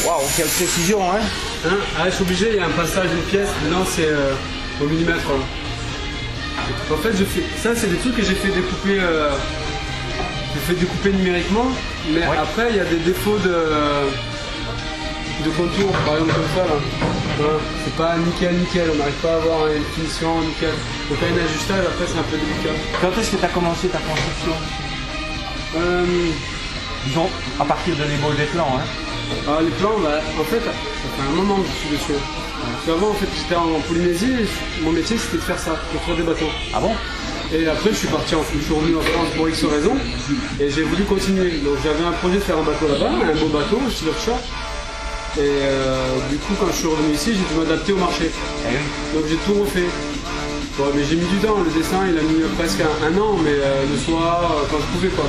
Waouh, quelle précision, hein? Ah, je suis obligé, il y a un passage de pièces, maintenant c'est au millimètre. En fait, ça c'est des trucs que j'ai fait découper, numériquement, mais ouais. Après il y a des défauts de contour, par exemple comme ça là. Voilà. C'est pas nickel, on n'arrive pas à avoir une finition nickel. Donc il y a un ajustage, après c'est un peu délicat. Quand est-ce que tu as commencé ta construction? Disons, à partir de l'ébauche des plans, hein? Alors les plans, bah, en fait, ça fait un moment que je suis dessus. Parce qu'avant, en fait, j'étais en Polynésie et mon métier c'était de faire ça, de construire des bateaux. Ah bon? Et après, je suis revenu en France pour X raisons et j'ai voulu continuer. Donc j'avais un projet de faire un bateau là-bas, un beau bateau, style offshore. Et du coup, quand je suis revenu ici, j'ai dû m'adapter au marché. Donc j'ai tout refait. Bon, mais j'ai mis du temps, le dessin il a mis presque un an, mais le soir, quand je pouvais quoi.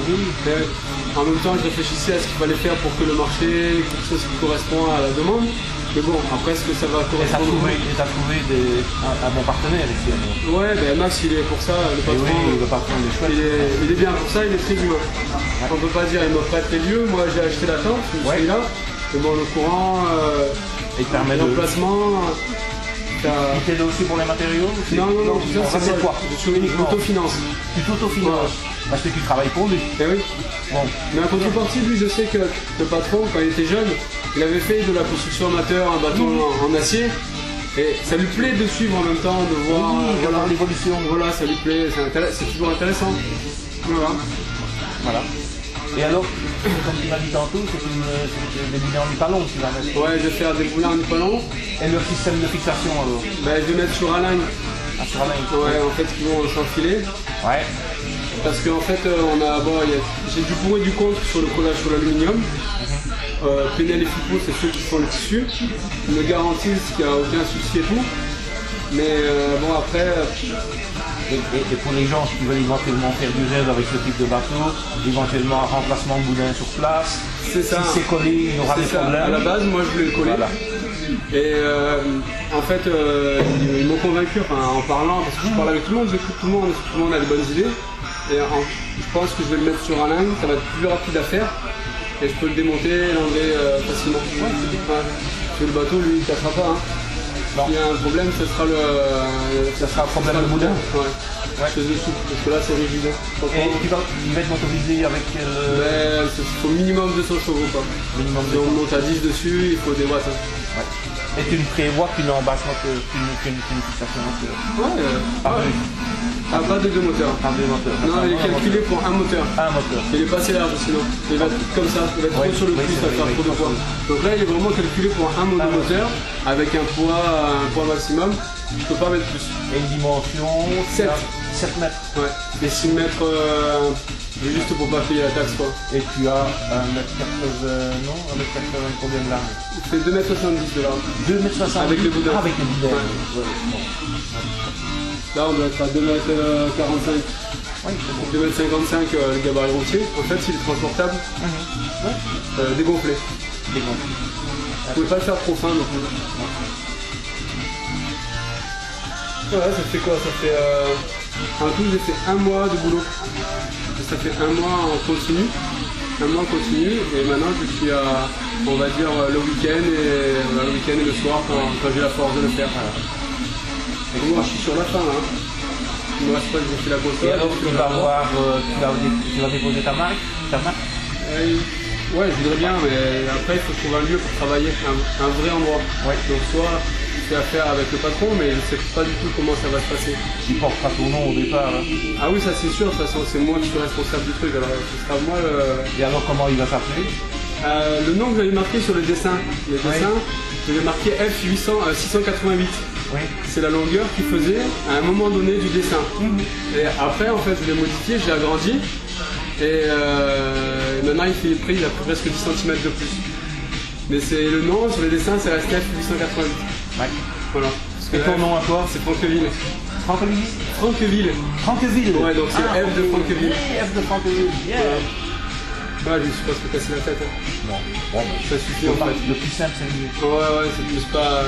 Oui. Et en même temps, je réfléchissais à ce qu'il fallait faire pour que le marché, quelque chose qui correspond à la demande. Mais bon, après, est-ce que ça va correspondre? Et t'as trouvé un bon partenaire ici alors? Ouais, ben Max, il est pour ça, le patron. Oui, le patron, il est bien pour ça, il est très humain. Ouais. On peut pas dire, il m'a prêté les lieux, moi j'ai acheté la tente, je suis là. Et bon, le courant, il permet l'emplacement. Il t'aide aussi pour les matériaux? Non, c'est toi. Je suis uniquement autofinance. Tu t'autofinances? Parce que tu travailles pour lui. Eh oui. Bon. Mais en contrepartie, lui, je sais que le patron, quand il était jeune, il avait fait de la construction amateur, un bateau en acier. Et ça lui plaît de suivre en même temps, de voir l'évolution. Voilà, ça lui plaît, c'est toujours intéressant. Voilà. Et alors, comme tu m'as dit tantôt, c'est des boulets en nipalon que tu vas mettre. Ouais, je vais faire des boulets en nipalon. Et le système de fixation alors? Ben, je vais mettre sur un line. Ah, sur un line? Ouais, en fait, ils vont s'enfiler. Ouais. Parce qu'en fait, j'ai du pour et du contre sur le collage sur l'aluminium. Penel et Fico, c'est ceux qui font le tissu. Ils me garantissent qu'il n'y a aucun souci et tout. Mais bon, après. Et pour les gens qui veulent éventuellement faire du rêve avec ce type de bateau, éventuellement un remplacement de boudin sur place, c'est ça. Si c'est collé, il y aura des problèmes. À la base, moi je voulais le coller. Voilà. Et en fait, ils m'ont convaincu en parlant, parce que je parle avec tout le monde, j'écoute tout le monde a des bonnes idées. Et je pense que je vais le mettre sur un line, ça va être plus rapide à faire. Et je peux le démonter et l'enlever facilement. Ouais, parce que le bateau, lui, il ne cassera pas. S'il y a un problème, ça sera le problème de boudin. Ouais. Je fais dessous, parce que là c'est rigide. Et il va être motorisé avec il faut minimum 200 chevaux quoi. Minimum si on monte à 10 dessus, il faut des watts. Ouais. Et tu ne prévois qu'une embâchement qu'une fixation pas de deux moteurs. Non, il est calculé pour un moteur. Un moteur. Il est pas assez large sinon. Il va être comme ça, il va être trop sur le cul, ça va faire trop de poids. Donc là il est vraiment calculé pour un monomoteur avec un poids maximum. Je peux pas mettre plus. Et une dimension 7 mètres. Ouais. Et 6 mètres Mais juste pour pas payer la taxe quoi. Et tu as 1m80, non, 1m80 combien de large? C'est 2,70 m de large. 2m60 Avec le boudin. Avec le boudin. Ouais. Ouais, Là on doit être à 2,45 m. oui, c'est bon. 2,55 m le gabarit routier. En fait il est transportable, dégonflé. Dégonflé. Vous pouvez pas le faire trop fin non plus. Voilà, ça fait quoi? Ça fait en tout j'ai fait 1 mois de boulot. Ça fait 1 mois en continu. 1 mois en continu et maintenant je suis à, on va dire, le week-end et le soir quand j'ai la force de le faire. Et moi je suis sur la fin hein. Il me reste pas que j'ai fait la console. Et alors tu vas déposer ta marque? Ouais, je voudrais bien, mais après il faut trouver un lieu pour travailler, un vrai endroit. Ouais. Donc soit je fais affaire avec le patron, mais je sais pas du tout comment ça va se passer. Qui portera ton nom au départ. Hein. Ah oui, ça c'est sûr, de toute façon c'est moi qui suis responsable du truc, alors ce sera moi le... Et alors comment il va s'appeler? Le nom que j'avais marqué sur le dessin, j'avais marqué F688. Oui. C'est la longueur qu'il faisait à un moment donné du dessin. Et après en fait je l'ai modifié, je l'ai agrandi. Et maintenant il a pris presque 10 cm de plus. Mais c'est le nom sur les dessins, c'est resté F888. Ouais. Voilà. Et ton nom à toi? C'est Franqueville. Franqueville? Franqueville. Franqueville. Ouais, donc c'est F de Franqueville. F de Franqueville. Yeah. Ouais, je me suis pas trop cassé la tête. Hein. Non. Bon, ben, Ça suffit en fait. le plus simple, c'est mieux. Ouais, c'est plus pas...